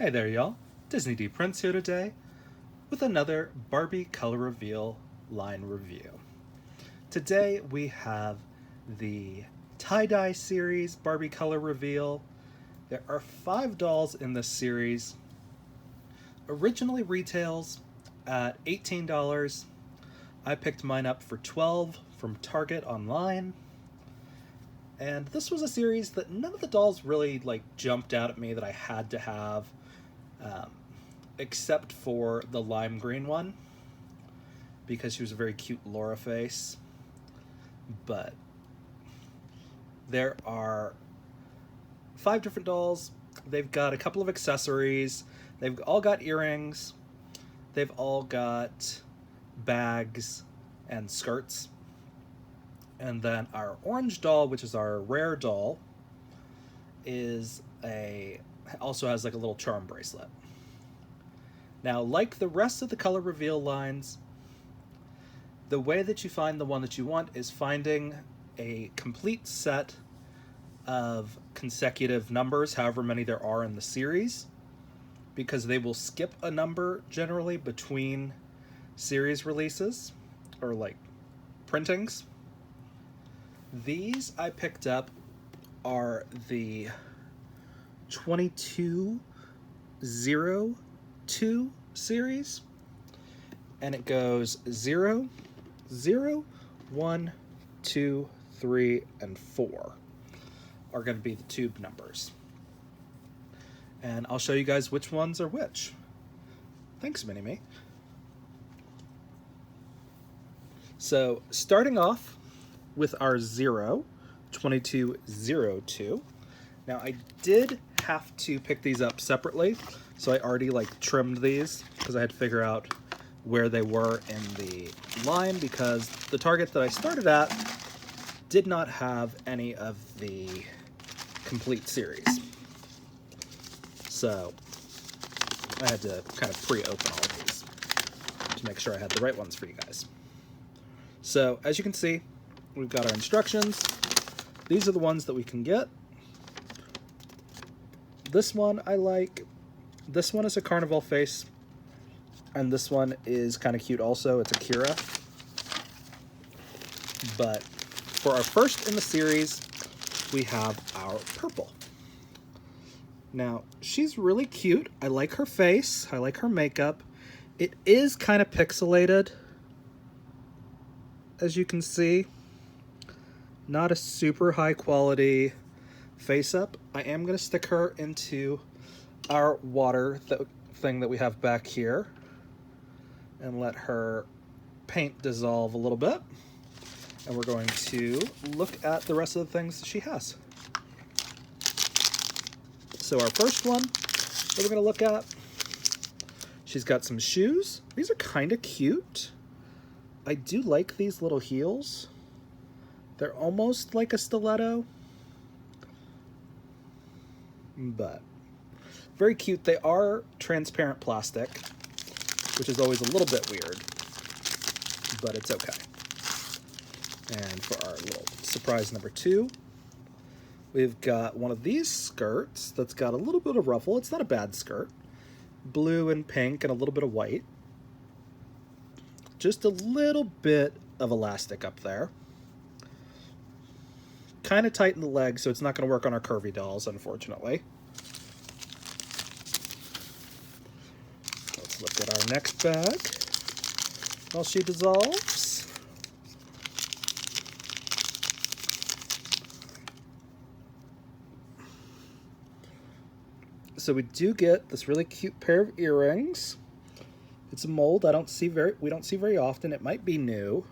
Hey there, y'all. Disney D Prince here today with another Barbie Color Reveal line review. Today we have the tie-dye series Barbie Color Reveal. There are 5 dolls in this series. Originally retails at $18. I picked mine up for $12 from Target online. And this was a series that none of the dolls really jumped out at me that I had to have, except for the lime green one, because she was a very cute Laura face. But there are 5 different dolls. They've got a couple of accessories. They've all got earrings. They've all got bags and skirts. And then our orange doll, which is our rare doll, also has a little charm bracelet. Now, like the rest of the color reveal lines, the way that you find the one that you want is finding a complete set of consecutive numbers, however many there are in the series, because they will skip a number generally between series releases or printings. These I picked up are the 2202 series, and it goes 0, 0, 1, 2, 3, and 4 are going to be the tube numbers. And I'll show you guys which ones are which. Thanks, Mini-Me. So, starting off with our 2202. Now, I did have to pick these up separately, so I already trimmed these because I had to figure out where they were in the line, because the Target that I started at did not have any of the complete series. So I had to kind of pre-open all of these to make sure I had the right ones for you guys. So as you can see, we've got our instructions. These are the ones that we can get. This one I like. This one is a carnival face. And this one is kind of cute also. It's a Kira. But for our first in the series, we have our purple. Now, she's really cute. I like her face. I like her makeup. It is kind of pixelated, as you can see. Not a super high quality face up. I am going to stick her into our water thing that we have back here and let her paint dissolve a little bit. And we're going to look at the rest of the things that she has. So our first one that we're going to look at, she's got some shoes. These are kind of cute. I do like these little heels. They're almost like a stiletto, but very cute. They are transparent plastic, which is always a little bit weird, but it's okay. And for our little surprise number 2, we've got one of these skirts that's got a little bit of ruffle. It's not a bad skirt. Blue and pink and a little bit of white. Just a little bit of elastic up there. Kind of tight in the legs, so it's not going to work on our curvy dolls, unfortunately. Let's look at our next bag while she dissolves. So we do get this really cute pair of earrings. It's a mold we don't see very often. It might be new.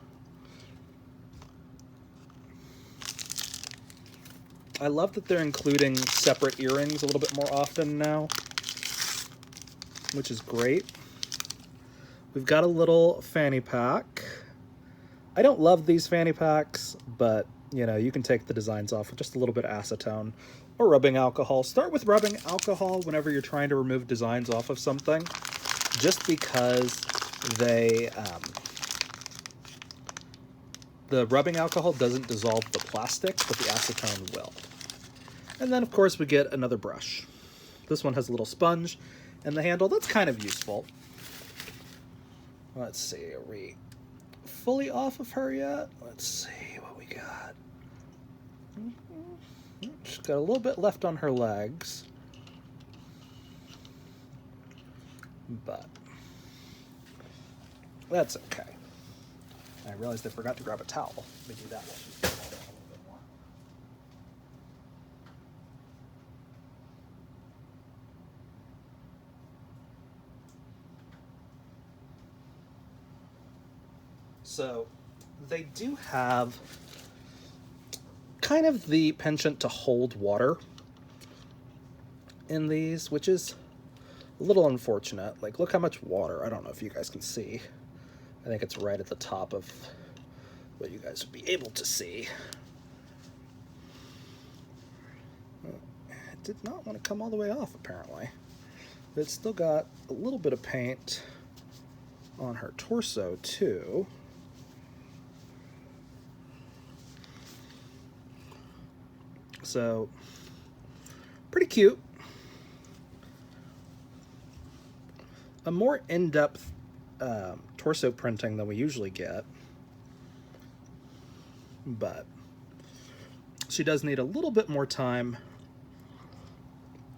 I love that they're including separate earrings a little bit more often now, which is great. We've got a little fanny pack. I don't love these fanny packs, but you can take the designs off with just a little bit of acetone or rubbing alcohol. Start with rubbing alcohol whenever you're trying to remove designs off of something, just because the rubbing alcohol doesn't dissolve the plastic, but the acetone will. And then, of course, we get another brush. This one has a little sponge and the handle. That's kind of useful. Let's see, are we fully off of her yet? Let's see what we got. She's got a little bit left on her legs, but that's okay. I realized I forgot to grab a towel. Let me do that one. So they do have kind of the penchant to hold water in these, which is a little unfortunate. Like, look how much water. I don't know if you guys can see. I think it's right at the top of what you guys would be able to see. It did not want to come all the way off, apparently. But it's still got a little bit of paint on her torso, too. So, pretty cute. A more in-depth torso printing than we usually get. But she does need a little bit more time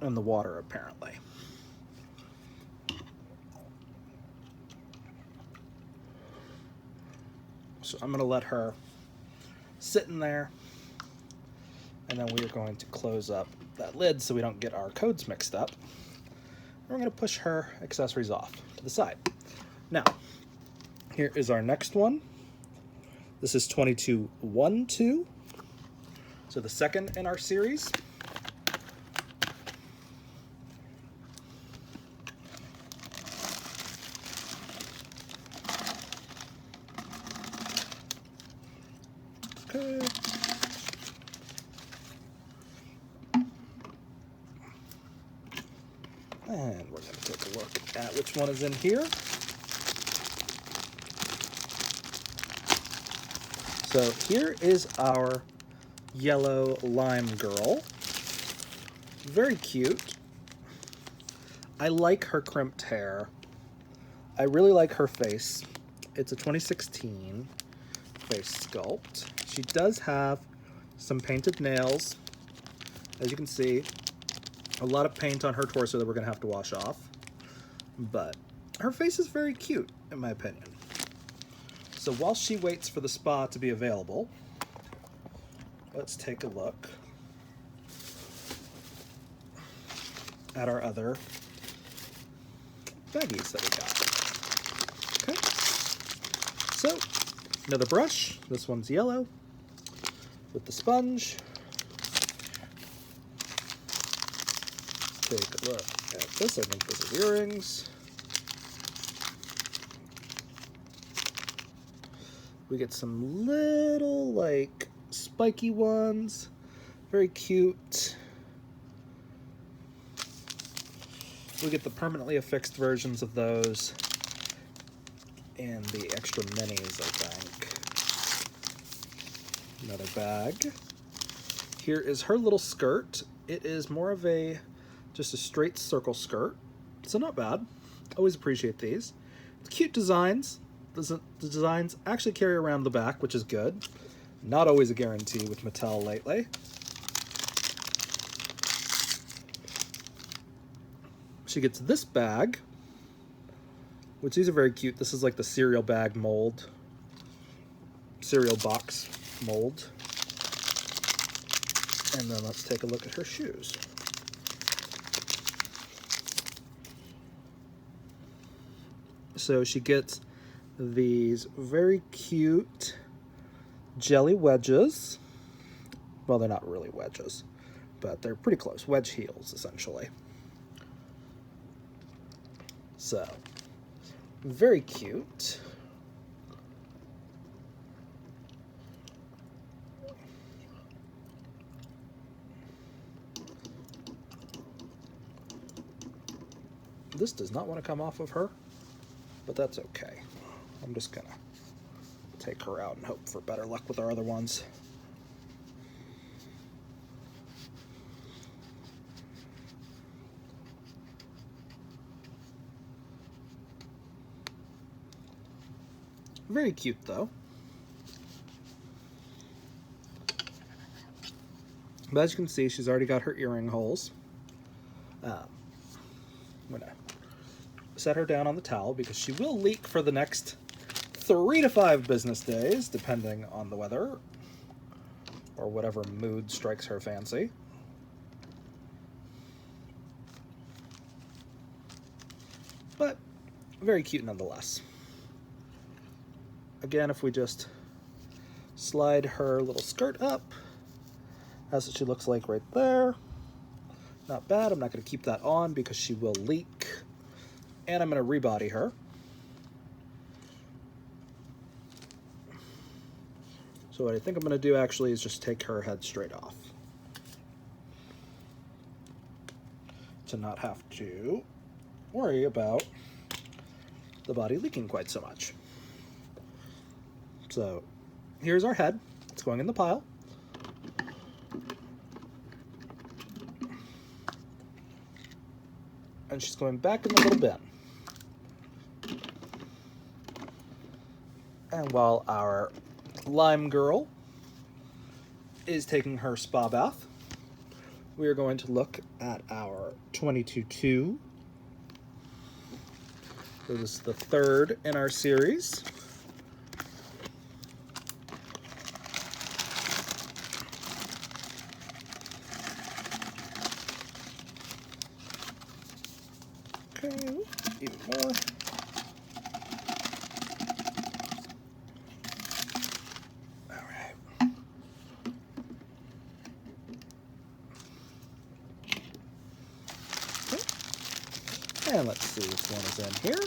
in the water, apparently. So I'm going to let her sit in there. And then we are going to close up that lid so we don't get our codes mixed up. And we're going to push her accessories off to the side. Now, here is our next one. This is 2212. So the second in our series. Okay. And we're going to take a look at which one is in here. So here is our yellow lime girl. Very cute. I like her crimped hair. I really like her face. It's a 2016 face sculpt. She does have some painted nails. As you can see, a lot of paint on her torso that we're going to have to wash off. But her face is very cute, in my opinion. So while she waits for the spa to be available, let's take a look at our other baggies that we got. Okay. So, another brush. This one's yellow with the sponge. Take a look at this. I think this is earrings. We get some little, like, spiky ones. Very cute. We get the permanently affixed versions of those. And the extra minis, I think. Another bag. Here is her little skirt. It is more of just a straight circle skirt. So not bad. Always appreciate these. It's cute designs. The designs actually carry around the back, which is good. Not always a guarantee with Mattel lately. She gets this bag, which these are very cute. This is like the cereal bag mold, cereal box mold. And then let's take a look at her shoes. So she gets these very cute jelly wedges. Well, they're not really wedges, but they're pretty close. Wedge heels, essentially. So, very cute. This does not want to come off of her, but that's okay. I'm just gonna take her out and hope for better luck with our other ones. Very cute, though. But as you can see, she's already got her earring holes. I'm going to set her down on the towel because she will leak for the next 3 to 5 business days, depending on the weather or whatever mood strikes her fancy. But very cute nonetheless. Again, if we just slide her little skirt up, that's what she looks like right there. Not bad. I'm not going to keep that on because she will leak. And I'm going to rebody her. So what I think I'm going to do actually is just take her head straight off, to not have to worry about the body leaking quite so much. So here's our head. It's going in the pile. And she's going back in the little bin. And while our lime girl is taking her spa bath, we are going to look at our 22-2. So this is the third in our series. Okay, even more. All right. Okay. And let's see which one is in here.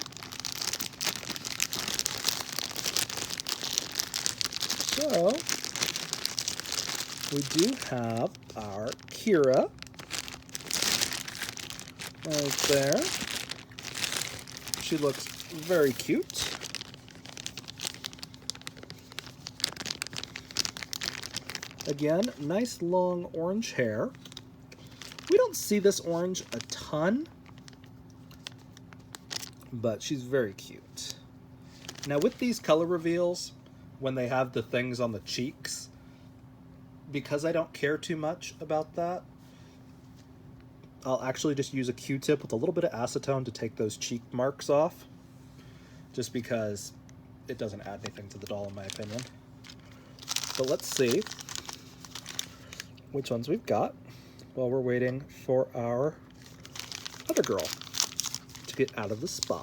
So we do have our Kira right there. She looks very cute. Again, nice long orange hair. We don't see this orange a ton, but she's very cute. Now with these color reveals, when they have the things on the cheeks, because I don't care too much about that, I'll actually just use a Q-tip with a little bit of acetone to take those cheek marks off, just because it doesn't add anything to the doll in my opinion. But let's see which ones we've got while we're waiting for our other girl to get out of the spa.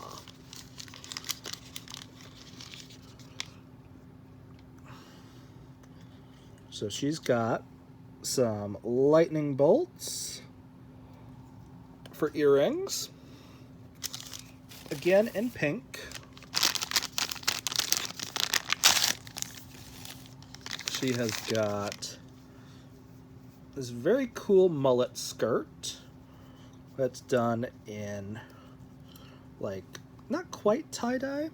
So she's got some lightning bolts for earrings, again in pink. She has got this very cool mullet skirt that's done in, like, not quite tie-dye,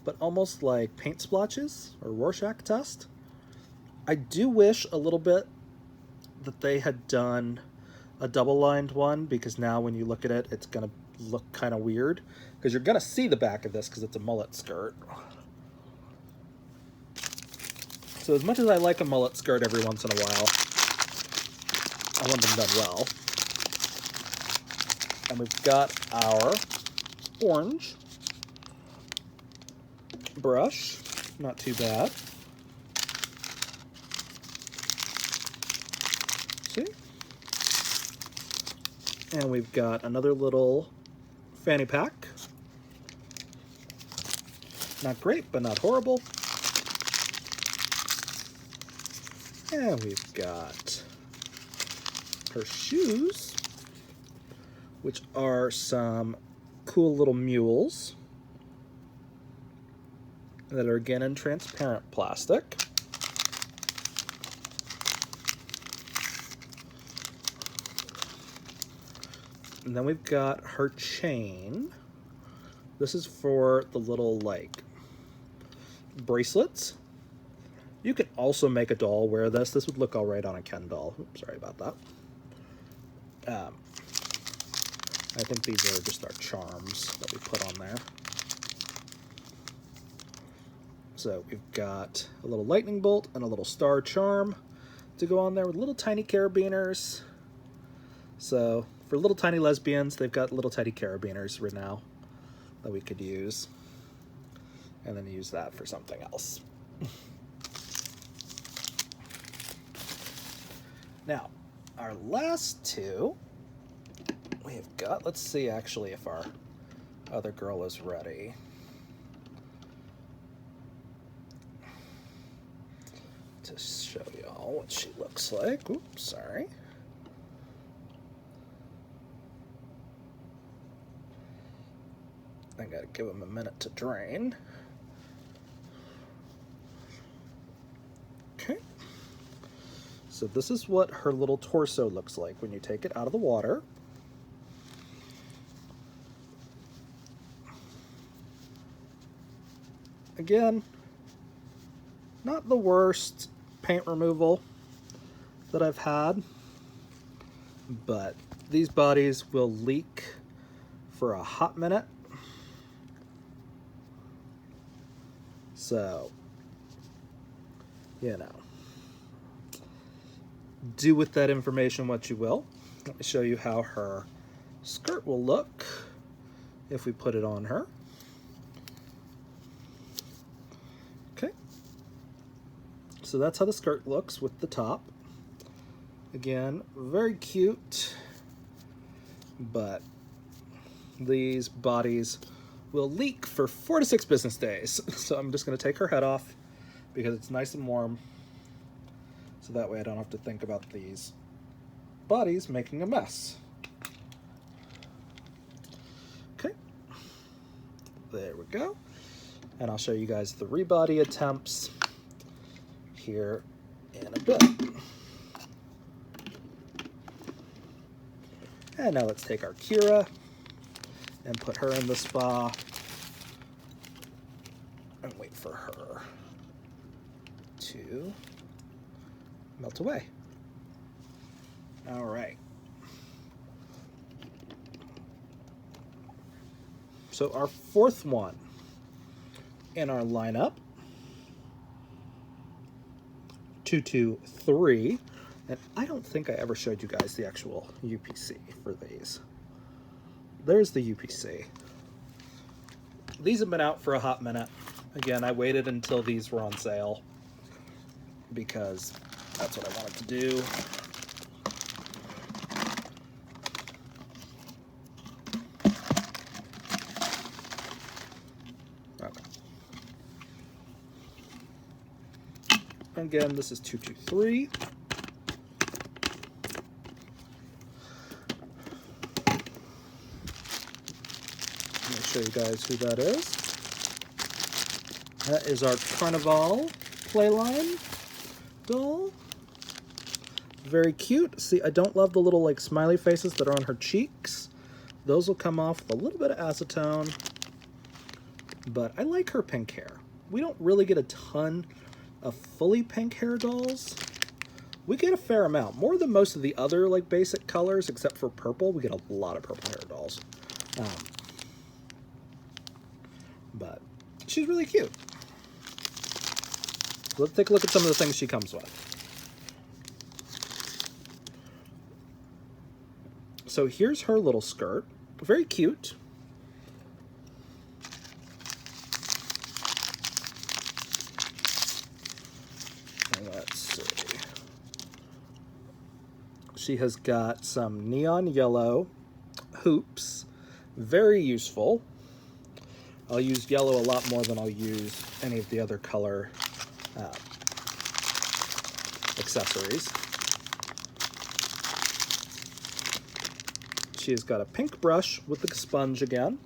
but almost like paint splotches or Rorschach test. I do wish a little bit that they had done a double-lined one, because now when you look at it, it's going to look kind of weird, because you're going to see the back of this because it's a mullet skirt. So as much as I like a mullet skirt every once in a while, I want them done well. And we've got our orange brush, not too bad. See? And we've got another little fanny pack. Not great, but not horrible. And we've got her shoes, which are some cool little mules that are again in transparent plastic. And then we've got her chain. This is for the little, like, bracelets. You could also make a doll wear this. This would look all right on a Ken doll. Oops, sorry about that. I think these are just our charms that we put on there. So we've got a little lightning bolt and a little star charm to go on there with little tiny carabiners. So for little tiny lesbians, they've got little tiny carabiners right now that we could use, and then use that for something else. Now, our last two, we've got, let's see actually if our other girl is ready. To show y'all what she looks like. Oops, sorry. I gotta give him a minute to drain. Okay. So this is what her little torso looks like when you take it out of the water. Again, not the worst paint removal that I've had, but these bodies will leak for a hot minute. So, you know, do with that information what you will. Let me show you how her skirt will look if we put it on her. Okay. So that's how the skirt looks with the top. Again, very cute, but these bodies will leak for 4 to 6 business days. So I'm just going to take her head off because it's nice and warm. So that way I don't have to think about these bodies making a mess. Okay. There we go. And I'll show you guys the rebody attempts here in a bit. And now let's take our Kira and put her in the spa and wait for her to melt away. All right. So our fourth one in our lineup, 223, and I don't think I ever showed you guys the actual UPC for these. There's the UPC. These have been out for a hot minute. Again, I waited until these were on sale because that's what I wanted to do. Okay. Again, this is 223. Show you guys who that is. That is our Carnival Playline doll. Very cute. See, I don't love the little like smiley faces that are on her cheeks. Those will come off with a little bit of acetone. But I like her pink hair. We don't really get a ton of fully pink hair dolls. We get a fair amount, more than most of the other like basic colors, except for purple. We get a lot of purple hair dolls. But she's really cute. Let's take a look at some of the things she comes with. So here's her little skirt. Very cute. Let's see. She has got some neon yellow hoops. Very useful. I'll use yellow a lot more than I'll use any of the other color accessories. She has got a pink brush with the sponge again.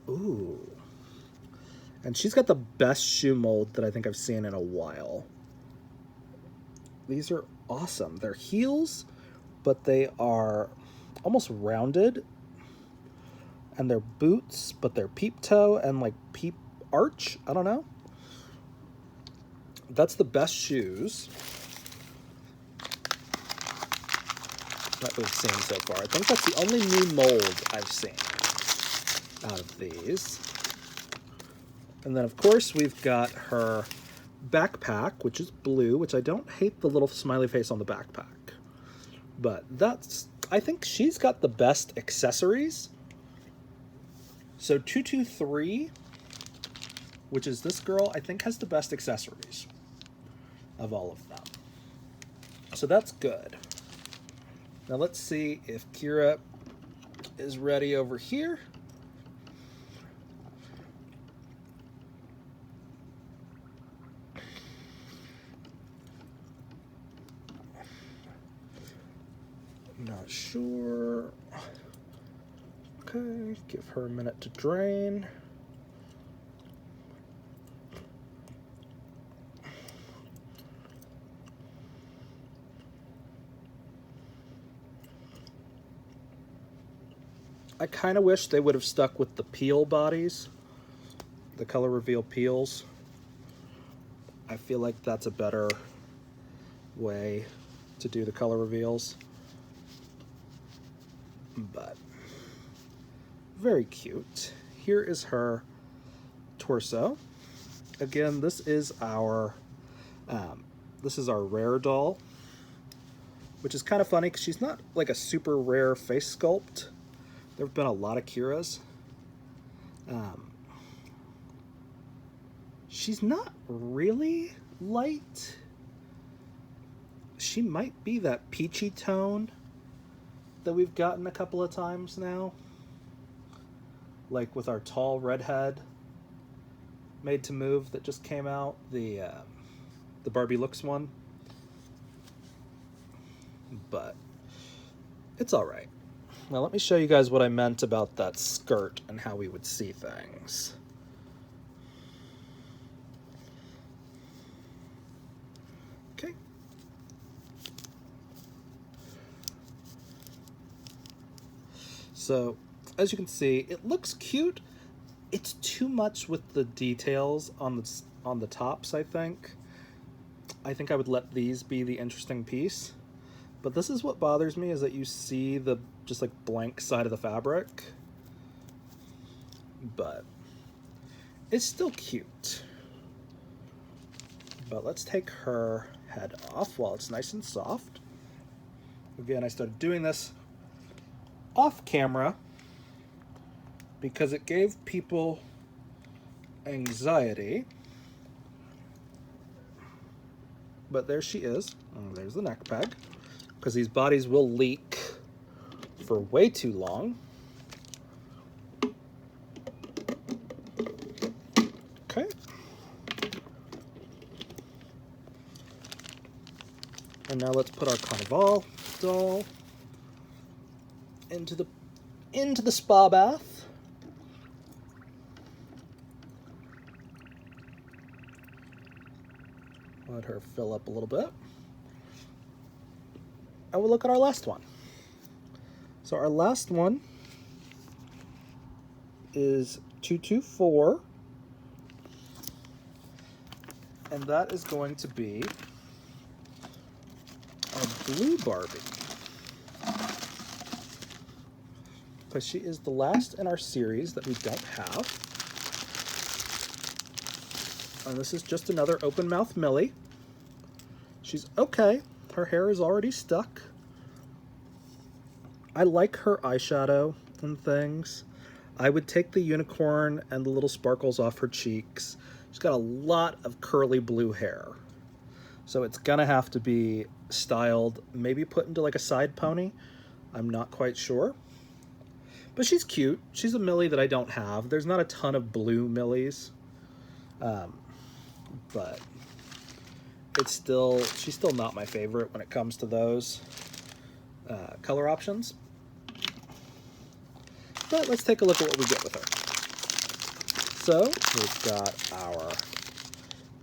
Ooh. And she's got the best shoe mold that I think I've seen in a while. These are awesome. They're heels, but they are almost rounded. And they're boots, but they're peep toe and like peep arch. I don't know. That's the best shoes. that we've seen so far. I think that's the only new mold I've seen out of these. And then, of course, we've got her backpack, which is blue, which I don't hate the little smiley face on the backpack. But I think she's got the best accessories. So 223, which is this girl, I think has the best accessories of all of them. So that's good. Now let's see if Kira is ready over here. Not sure. Okay, give her a minute to drain. I kind of wish they would have stuck with the peel bodies, the color reveal peels. I feel like that's a better way to do the color reveals. But very cute. Here is her torso. Again, this is our rare doll, which is kind of funny because she's not like a super rare face sculpt. There have been a lot of Kiras. She's not really light. She might be that peachy tone that we've gotten a couple of times now. Like with our tall redhead Made to Move that just came out, the Barbie Looks one. But it's all right. Now let me show you guys what I meant about that skirt and how we would see things. Okay. So, as you can see, it looks cute. It's too much with the details on the tops, I think. I think I would let these be the interesting piece. But this is what bothers me, is that you see the just like blank side of the fabric. But it's still cute. But let's take her head off while it's nice and soft. Again, I started doing this off camera because it gave people anxiety. But there she is. Oh, there's the neck peg. Because these bodies will leak for way too long. Okay. And now let's put our Carnival doll into the spa bath. Let her fill up a little bit. And we'll look at our last one. So our last one is 224. And that is going to be our blue Barbie. Because she is the last in our series that we don't have. And this is just another open mouth Millie. She's okay. Her hair is already stuck. I like her eyeshadow and things. I would take the unicorn and the little sparkles off her cheeks. She's got a lot of curly blue hair. So it's gonna have to be styled, maybe put into like a side pony. I'm not quite sure. But she's cute. She's a Millie that I don't have. There's not a ton of blue Millies. But she's still not my favorite when it comes to those color options. But let's take a look at what we get with her. So we've got our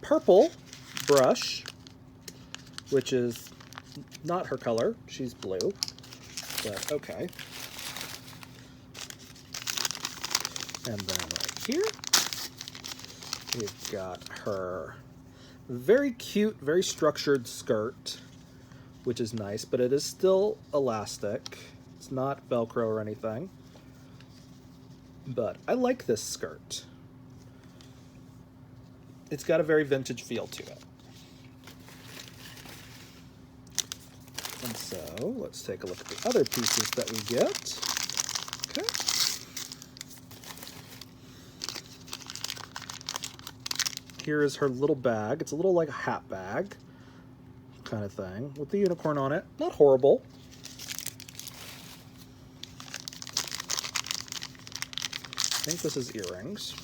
purple brush, which is not her color. She's blue, but okay. And then right here, we've got her very cute, very structured skirt which is nice, but it is still elastic. It's not Velcro or anything. But I like this skirt. It's got a very vintage feel to it. And so let's take a look at the other pieces that we get. Okay. Here is her little bag. It's a little like a hat bag kind of thing with the unicorn on it. Not horrible. I think this is earrings.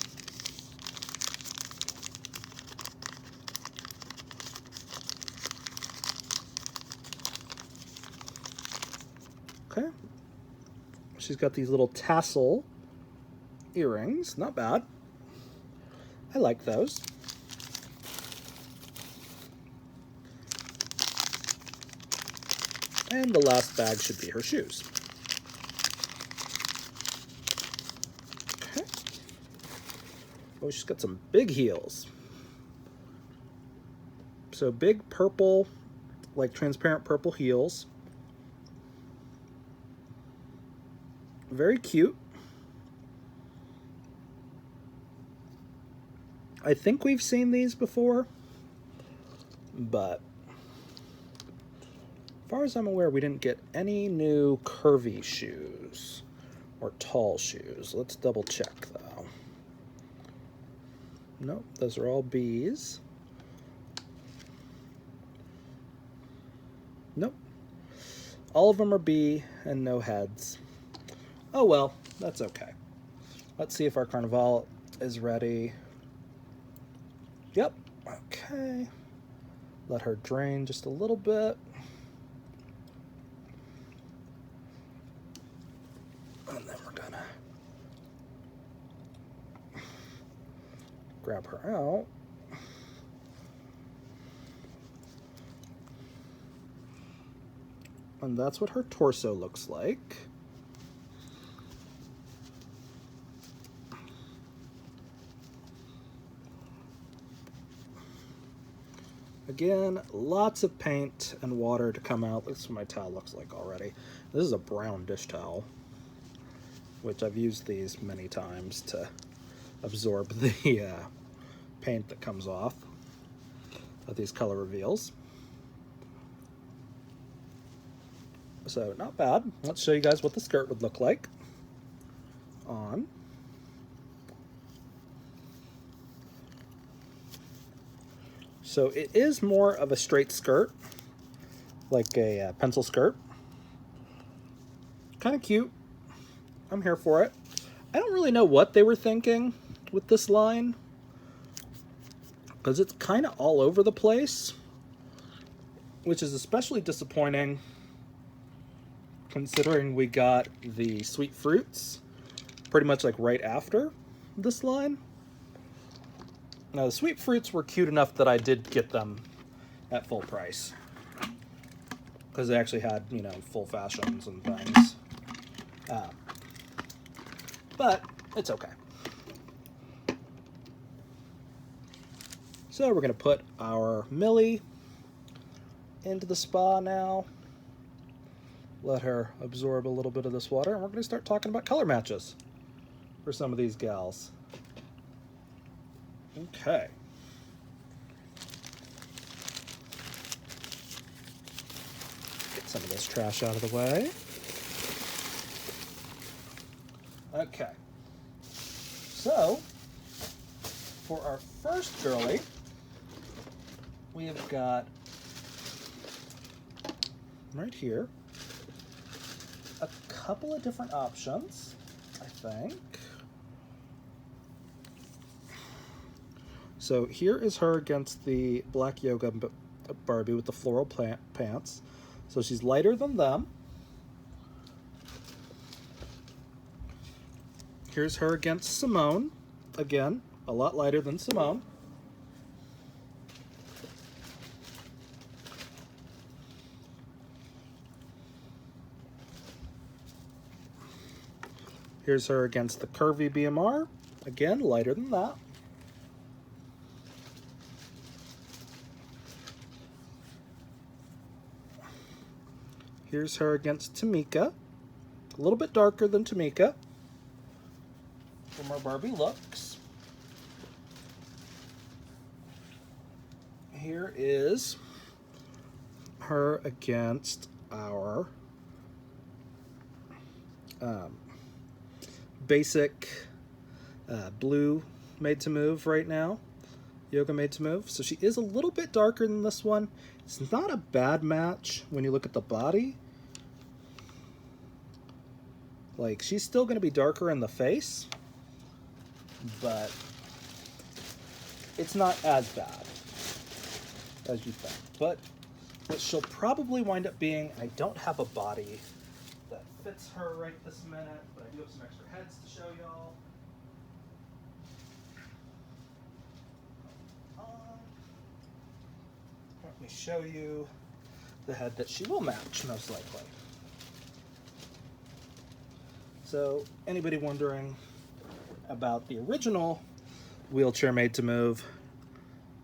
Okay. She's got these little tassel earrings. Not bad. I like those. And the last bag should be her shoes. Okay. Oh, she's got some big heels. So big purple, like transparent purple heels. Very cute. I think we've seen these before, but as far as I'm aware, we didn't get any new curvy shoes or tall shoes. Let's double check though. Nope, those are all B's. Nope. All of them are B and no heads. Oh well, that's okay. Let's see if our Carnival is ready. Yep, okay. Let her drain just a little bit. And then we're gonna grab her out. And that's what her torso looks like. Again, lots of paint and water to come out. That's what my towel looks like already. This is a brown dish towel, which I've used these many times to absorb the paint that comes off of these color reveals. So not bad. Let's show you guys what the skirt would look like on. So it is more of a straight skirt, like a pencil skirt. Kind of cute. I'm here for it. I don't really know what they were thinking with this line, because it's kind of all over the place, which is especially disappointing considering we got the sweet fruits pretty much like right after this line. Now, the sweet fruits were cute enough that I did get them at full price, because they actually had, you know, full fashions and things. But it's okay. So we're going to put our Millie into the spa now. Let her absorb a little bit of this water, and we're going to start talking about color matches for some of these gals. Okay. Get some of this trash out of the way. Okay. So, for our first girly, we have got right here a couple of different options, I think. So here is her against the black yoga Barbie with the floral pants. So she's lighter than them. Here's her against Simone. Again, a lot lighter than Simone. Here's her against the curvy BMR. Again, lighter than that. Here's her against Tamika. A little bit darker than Tamika from our Barbie looks. Here is her against our basic blue made to move right now. Yoga made to move. So she is a little bit darker than this one. It's not a bad match when you look at the body. Like, she's still going to be darker in the face, but it's not as bad as you think. But what she'll probably wind up being, I don't have a body that fits her right this minute, but I do have some extra heads to show y'all. Let me show you the head that she will match, most likely. So, anybody wondering about the original wheelchair made to move?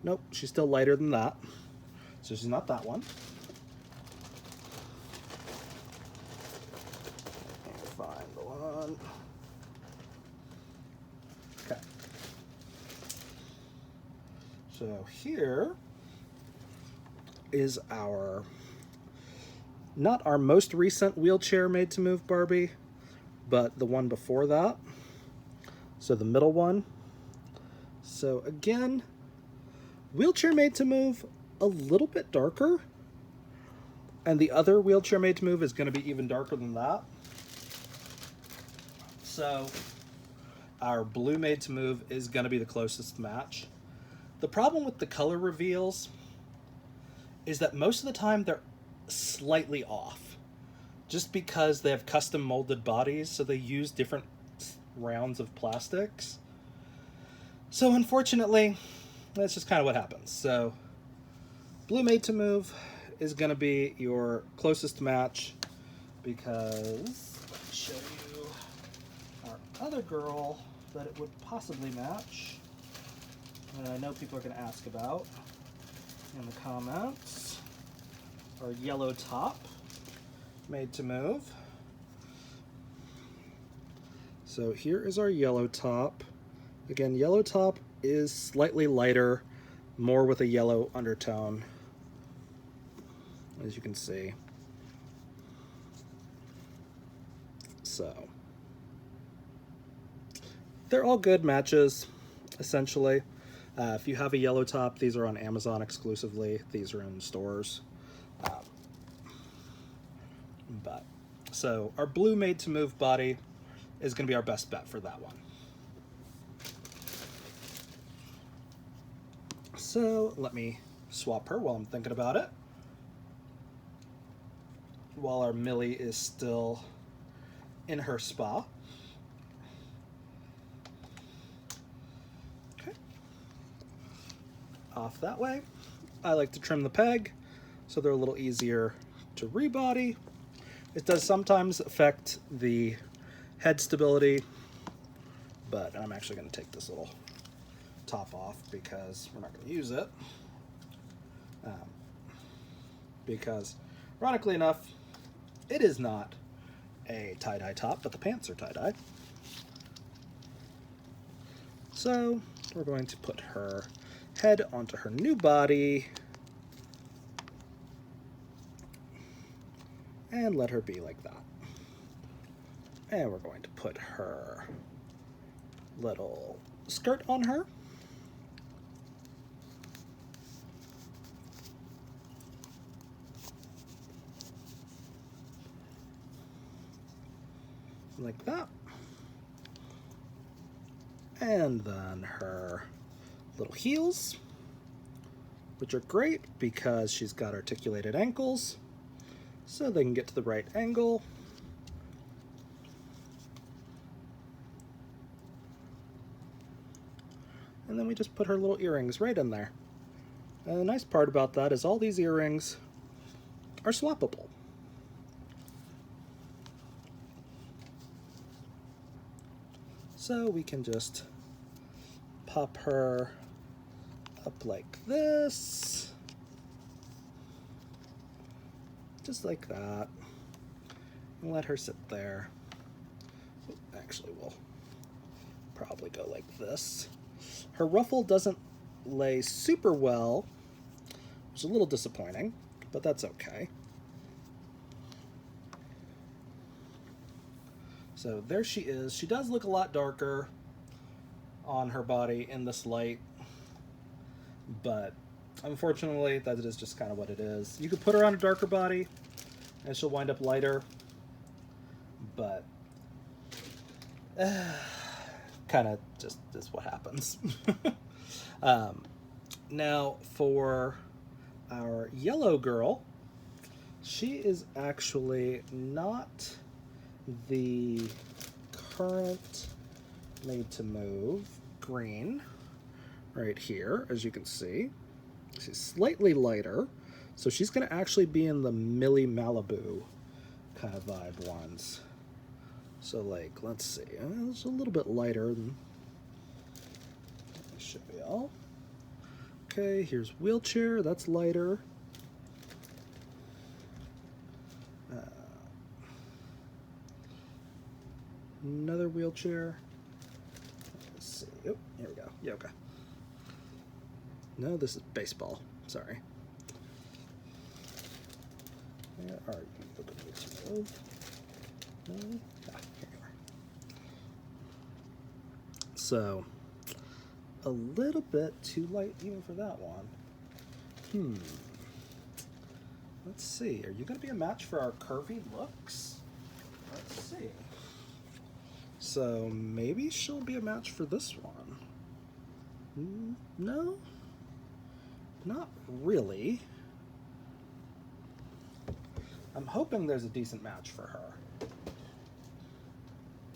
Nope, she's still lighter than that. So she's not that one. Find the one. Okay. So here is our, not our most recent wheelchair made to move Barbie, but the one before that. So the middle one. So again, wheelchair made to move, a little bit darker. And the other wheelchair made to move is going to be even darker than that. So our blue made to move is going to be the closest match. The problem with the color reveals is that most of the time they're slightly off. Just because they have custom molded bodies, so they use different rounds of plastics. So unfortunately, that's just kind of what happens. So blue made to move is going to be your closest match, because let me show you our other girl that it would possibly match, that I know people are going to ask about in the comments. Our yellow top made to move. So here is our yellow top. Again, yellow top is slightly lighter, more with a yellow undertone, as you can see. So they're all good matches, essentially. If you have a yellow top, these are on Amazon exclusively. These are in stores. So our blue made to move body is going to be our best bet for that one. So let me swap her while I'm thinking about it, while our Millie is still in her spa. Okay. Off that way. I like to trim the peg so they're a little easier to rebody. It does sometimes affect the head stability, but I'm actually going to take this little top off because we're not going to use it. Because, ironically enough, it is not a tie-dye top, but the pants are tie-dye. So we're going to put her head onto her new body and let her be like that. And we're going to put her little skirt on her. Like that. And then her little heels, which are great because she's got articulated ankles, so they can get to the right angle. And then we just put her little earrings right in there. And the nice part about that is all these earrings are swappable. So we can just pop her up like this. Just like that. Let her sit there. Actually, we'll probably go like this. Her ruffle doesn't lay super well, which is a little disappointing, but that's okay. So there she is. She does look a lot darker on her body in this light, but unfortunately that is just kind of what it is. You could put her on a darker body and she'll wind up lighter, but kind of just is what happens. Now for our yellow girl, she is actually not the current made to move green right here, as you can see. She's slightly lighter, so she's going to actually be in the Millie Malibu kind of vibe ones. So, like, let's see, it's a little bit lighter than should be all. Okay, here's wheelchair, that's lighter. Another wheelchair. Let's see. Oh, here we go. Yoga. No, this is baseball. Sorry. Where are you? Look at me to move. No? Ah, here you are. So, a little bit too light even for that one. Let's see. Are you going to be a match for our curvy looks? Let's see. So maybe she'll be a match for this one. No, not really. I'm hoping there's a decent match for her,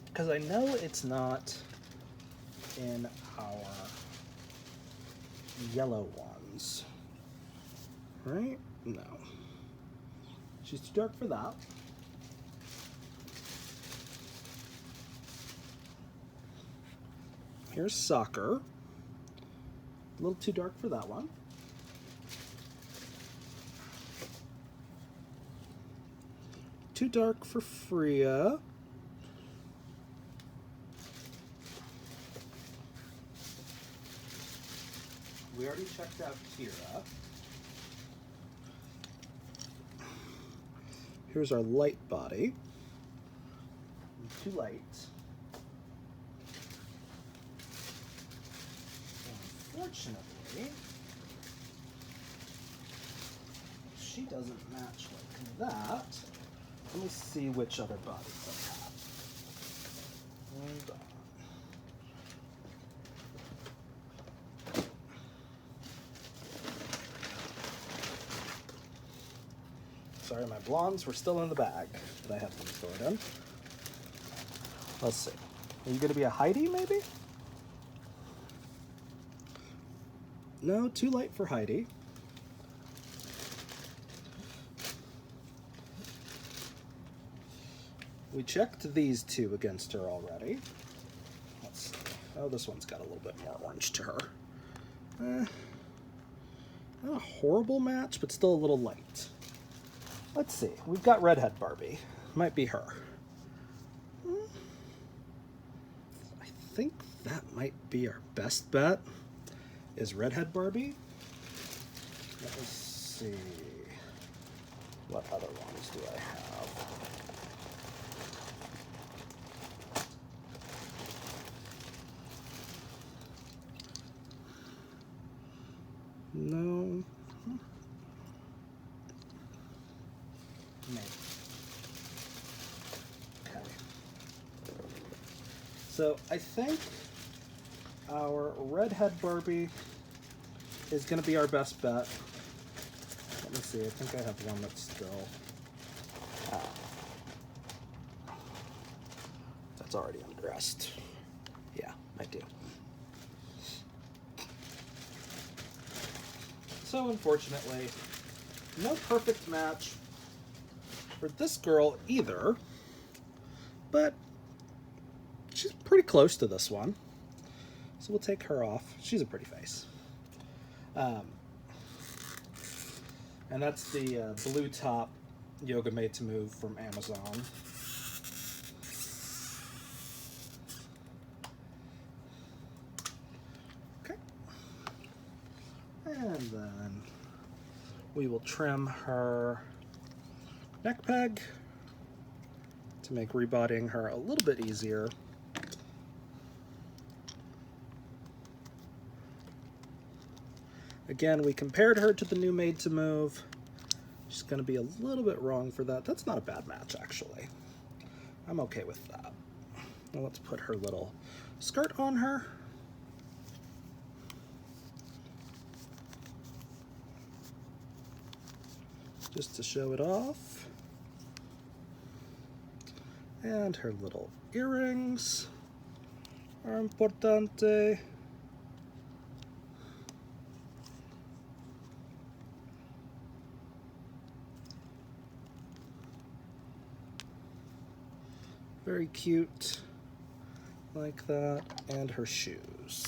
because I know it's not in our yellow ones, right? No. She's too dark for that. Here's soccer. A little too dark for that one. Too dark for Freya. We already checked out Kira. Here's our light body. Too light. Unfortunately, she doesn't match like that. Let me see which other bodies I have. Hold on. Sorry, my blondes were still in the bag that I had them stored in. Let's see. Are you going to be a Heidi, maybe? No, too light for Heidi. We checked these two against her already. Let's see. Oh, this one's got a little bit more orange to her. Not a horrible match, but still a little light. Let's see. We've got Redhead Barbie. Might be her. I think that might be our best bet, is Redhead Barbie. Let me see. What other ones do I have? No. Maybe. Okay. So I think our Redhead Barbie is going to be our best bet. Let me see. I think I have one that's still... that's already undressed. Yeah, I do. So unfortunately, no perfect match for this girl either, but she's pretty close to this one. So we'll take her off. She's a pretty face. And that's the blue top Yoga Made to Move from Amazon. Okay. And then we will trim her neck peg to make rebodying her a little bit easier. Again, we compared her to the new Made to Move. She's going to be a little bit wrong for that. That's not a bad match, actually. I'm okay with that. Now let's put her little skirt on her. Just to show it off. And her little earrings are importante. Very cute, like that, and her shoes.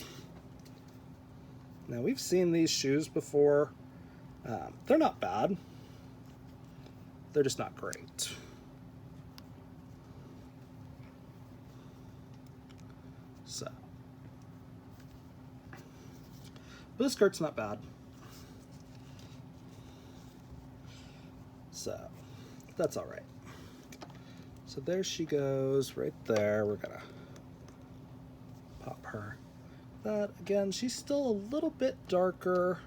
Now, we've seen these shoes before. They're not bad. They're just not great. So, but the skirt's not bad. So, that's all right. So there she goes, right there. We're gonna pop her. That, again, she's still a little bit darker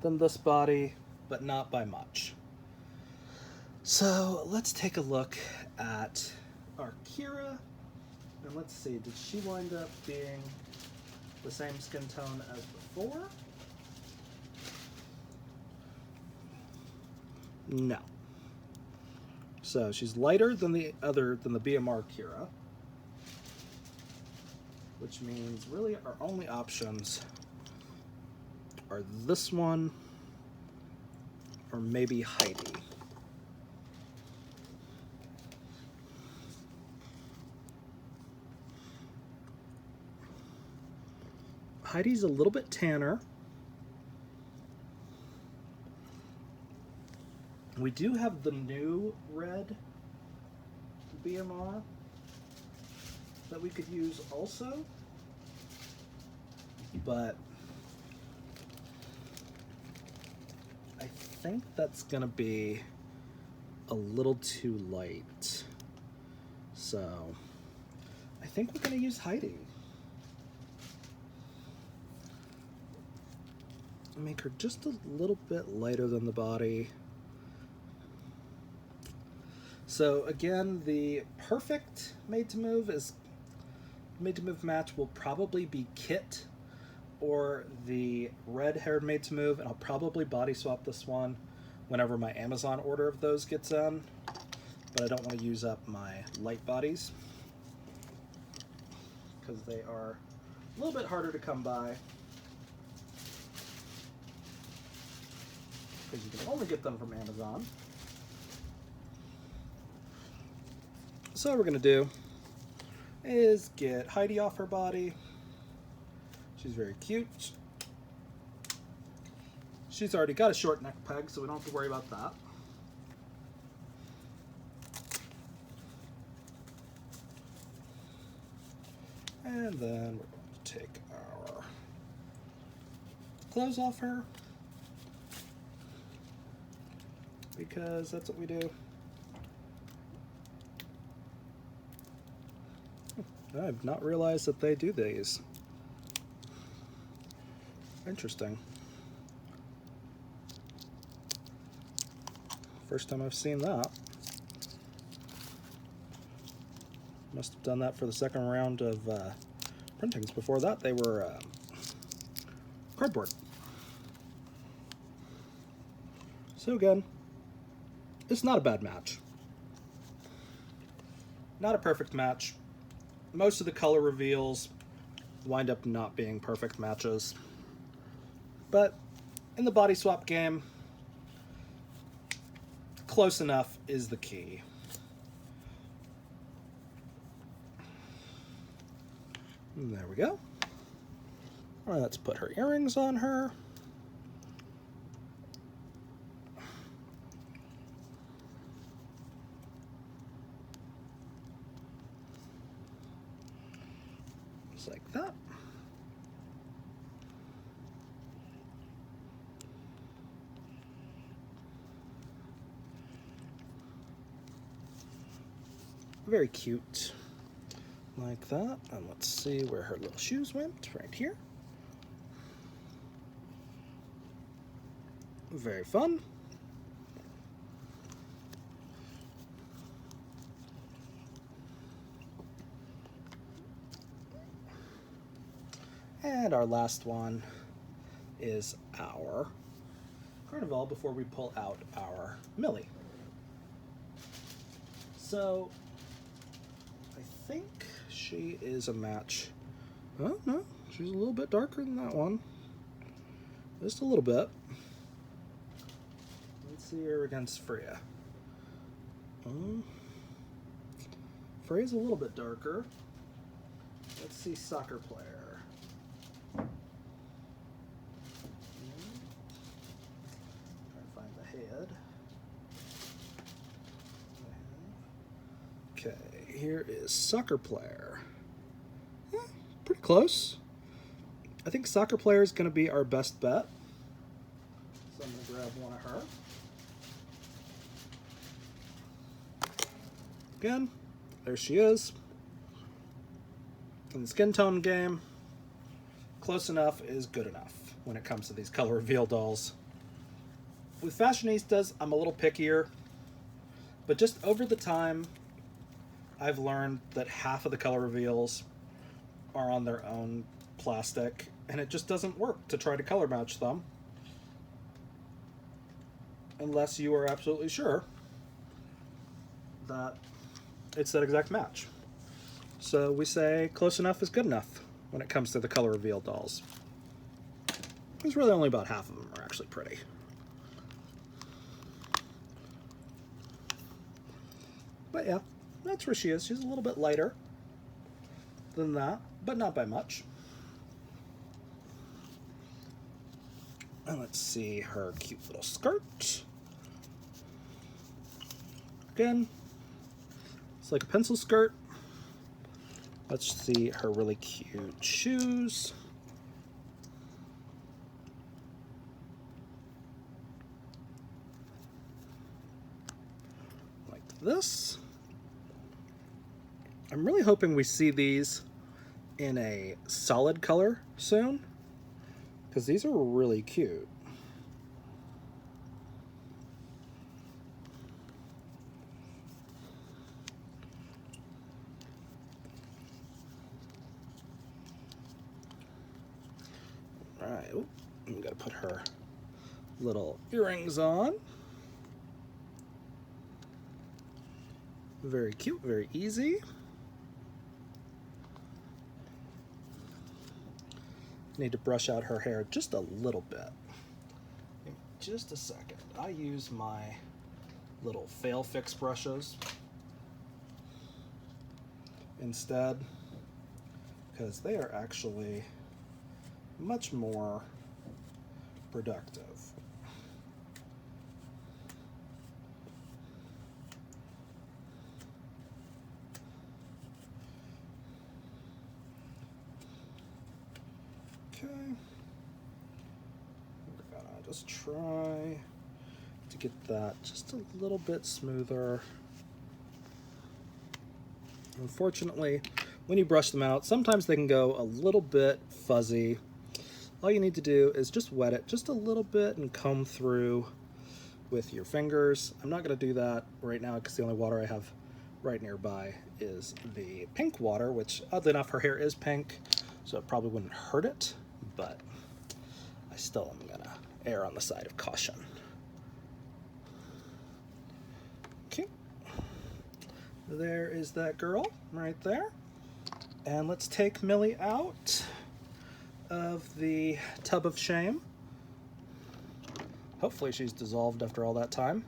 than this body, but not by much. So let's take a look at our Kira. And let's see, did she wind up being the same skin tone as before? No. So she's lighter than the BMR Kira, which means really our only options are this one or maybe Heidi. Heidi's a little bit tanner. We do have the new red BMR that we could use also, but I think that's gonna be a little too light. So I think we're gonna use Heidi. Make her just a little bit lighter than the body. So again, the perfect Made to Move match will probably be Kit or the red haired Made to Move, and I'll probably body swap this one whenever my Amazon order of those gets in, but I don't want to use up my light bodies because they are a little bit harder to come by, because you can only get them from Amazon. So what we're gonna do is get Heidi off her body. She's very cute. She's already got a short neck peg, so we don't have to worry about that. And then we're going to take our clothes off her, because that's what we do. I've not realized that they do these. Interesting. First time I've seen that. Must have done that for the second round of printings. Before that, they were cardboard. So again, it's not a bad match. Not a perfect match. Most of the color reveals wind up not being perfect matches. But in the body swap game, close enough is the key. And there we go. All right, let's put her earrings on her. Just like that. Very cute. Like that. And let's see where her little shoes went. Right here. Very fun. And our last one is our Carnival before we pull out our Millie. So I think she is a match. Oh no, she's a little bit darker than that one. Just a little bit. Let's see her against Freya. Freya's a little bit darker. Let's see soccer player. Try to find the head. Okay, here is soccer player. Pretty close. I think soccer player is going to be our best bet. So I'm going to grab one of her. Again, there she is. In the skin tone game, close enough is good enough when it comes to these color reveal dolls. With fashionistas, I'm a little pickier, but just over the time, I've learned that half of the color reveals are on their own plastic, and it just doesn't work to try to color match them unless you are absolutely sure that it's that exact match. So we say close enough is good enough when it comes to the color reveal dolls. There's really only about half of them are actually pretty. But yeah, that's where she is. She's a little bit lighter than that, but not by much. And let's see her cute little skirt. Again, it's like a pencil skirt. Let's see her really cute shoes. Like this. I'm really hoping we see these in a solid color soon, because these are really cute. All right, I'm gonna put her little earrings on. Very cute, very easy. Need to brush out her hair just a little bit. Give me just a second. I use my little fail fix brushes instead, because they are actually much more productive. Okay, we're gonna just try to get that just a little bit smoother. Unfortunately, when you brush them out, sometimes they can go a little bit fuzzy. All you need to do is just wet it just a little bit and comb through with your fingers. I'm not going to do that right now because the only water I have right nearby is the pink water, which oddly enough her hair is pink, so it probably wouldn't hurt it, but I still am going to err on the side of caution. Okay, there is that girl right there. And let's take Millie out of the tub of shame. Hopefully she's dissolved after all that time.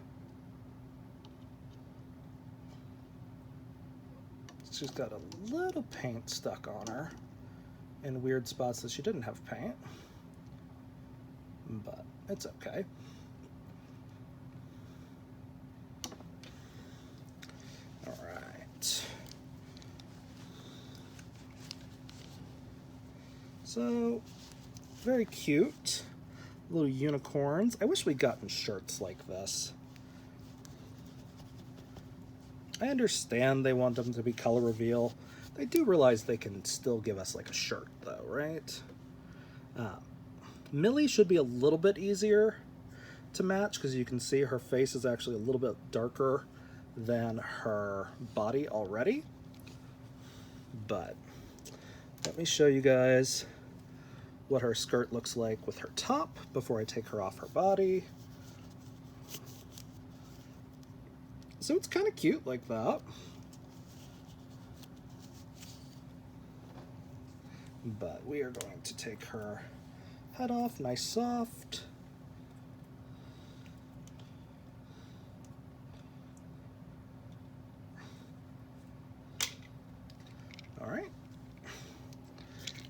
She's got a little paint stuck on her in weird spots that she didn't have paint, but it's okay. All right. So, very cute. Little unicorns. I wish we'd gotten shirts like this. I understand they want them to be color reveal. They do realize they can still give us like a shirt though, right? Millie should be a little bit easier to match because you can see her face is actually a little bit darker than her body already. But let me show you guys what her skirt looks like with her top before I take her off her body. So it's kind of cute like that. But we are going to take her head off, nice soft. All right.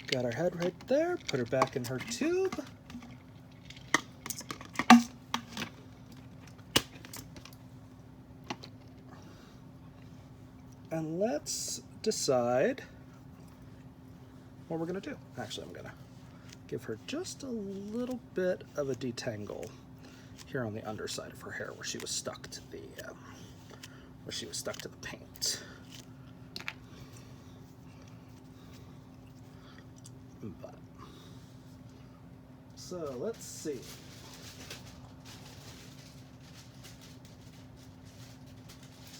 Got her head right there, put her back in her tube. And let's decide what we're gonna do. Actually, I'm gonna give her just a little bit of a detangle here on the underside of her hair where she was stuck to the paint. But, so let's see.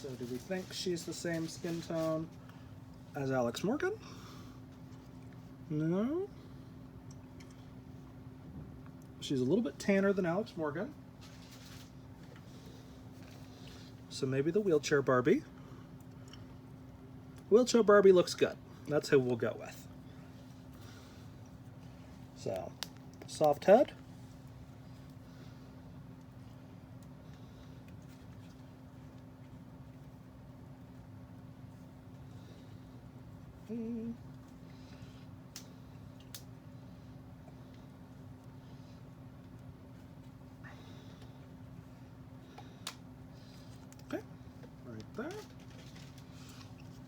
So do we think she's the same skin tone as Alex Morgan? No. She's a little bit tanner than Alex Morgan. So maybe the wheelchair Barbie. Wheelchair Barbie looks good. That's who we'll go with. So, soft head. Okay, right there.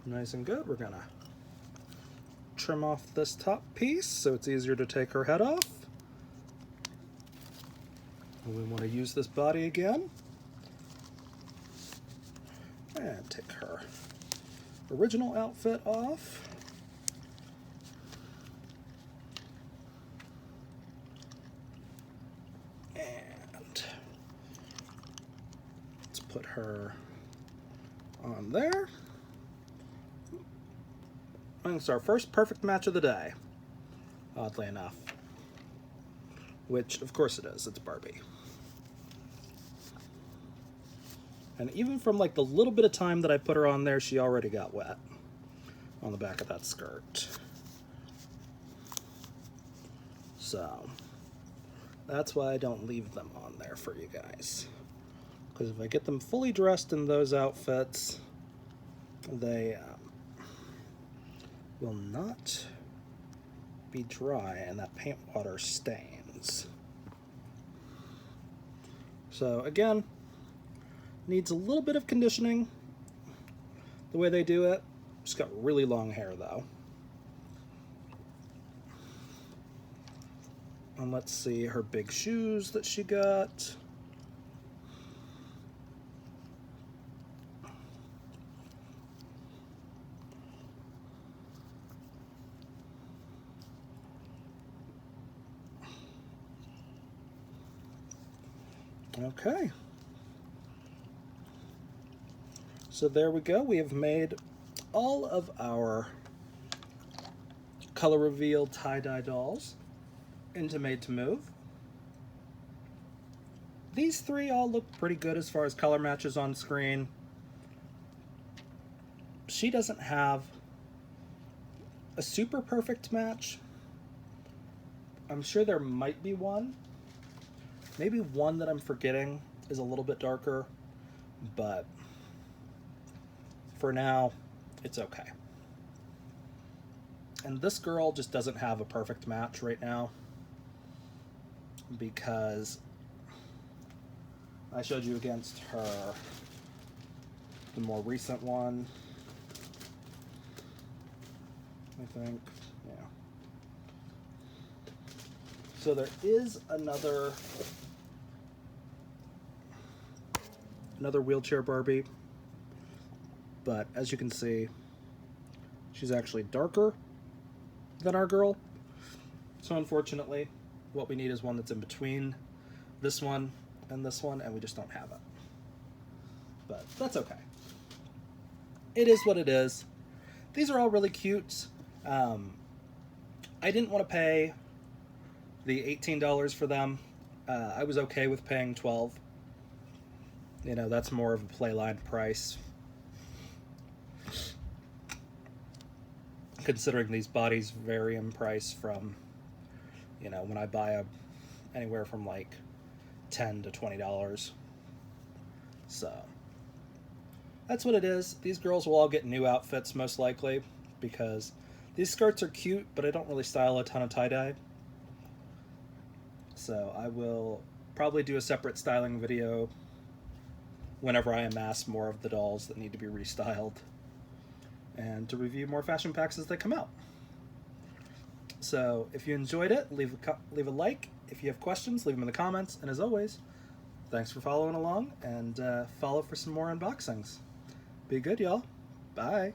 Nice and good. We're gonna trim off this top piece so it's easier to take her head off. And we want to use this body again. And take her original outfit off. And let's put her on there. And it's our first perfect match of the day, oddly enough. Which, of course it is, it's Barbie. And even from like the little bit of time that I put her on there, she already got wet on the back of that skirt. So, that's why I don't leave them on there for you guys. Because if I get them fully dressed in those outfits, they will not be dry and that paint water stains. So again, needs a little bit of conditioning the way they do it. She's got really long hair though. And let's see her big shoes that she got. Okay. So there we go. We have made all of our color reveal tie-dye dolls into Made to Move. These three all look pretty good as far as color matches on screen. She doesn't have a super perfect match. I'm sure there might be one. Maybe one that I'm forgetting is a little bit darker, but for now, it's okay. And this girl just doesn't have a perfect match right now because I showed you against her, the more recent one, I think, yeah. So there is another wheelchair Barbie, but as you can see, she's actually darker than our girl. So unfortunately, what we need is one that's in between this one, and we just don't have it. But that's okay. It is what it is. These are all really cute. I didn't want to pay the $18 for them. I was okay with paying $12. You know, that's more of a Playline price. Considering these bodies vary in price from, you know, when I buy anywhere from like $10 to $20. So that's what it is. These girls will all get new outfits most likely, because these skirts are cute, but I don't really style a ton of tie-dye. So I will probably do a separate styling video whenever I amass more of the dolls that need to be restyled, and to review more fashion packs as they come out. So if you enjoyed it, leave a like. If you have questions, leave them in the comments. And as always, thanks for following along, and follow for some more unboxings. Be good, y'all. Bye.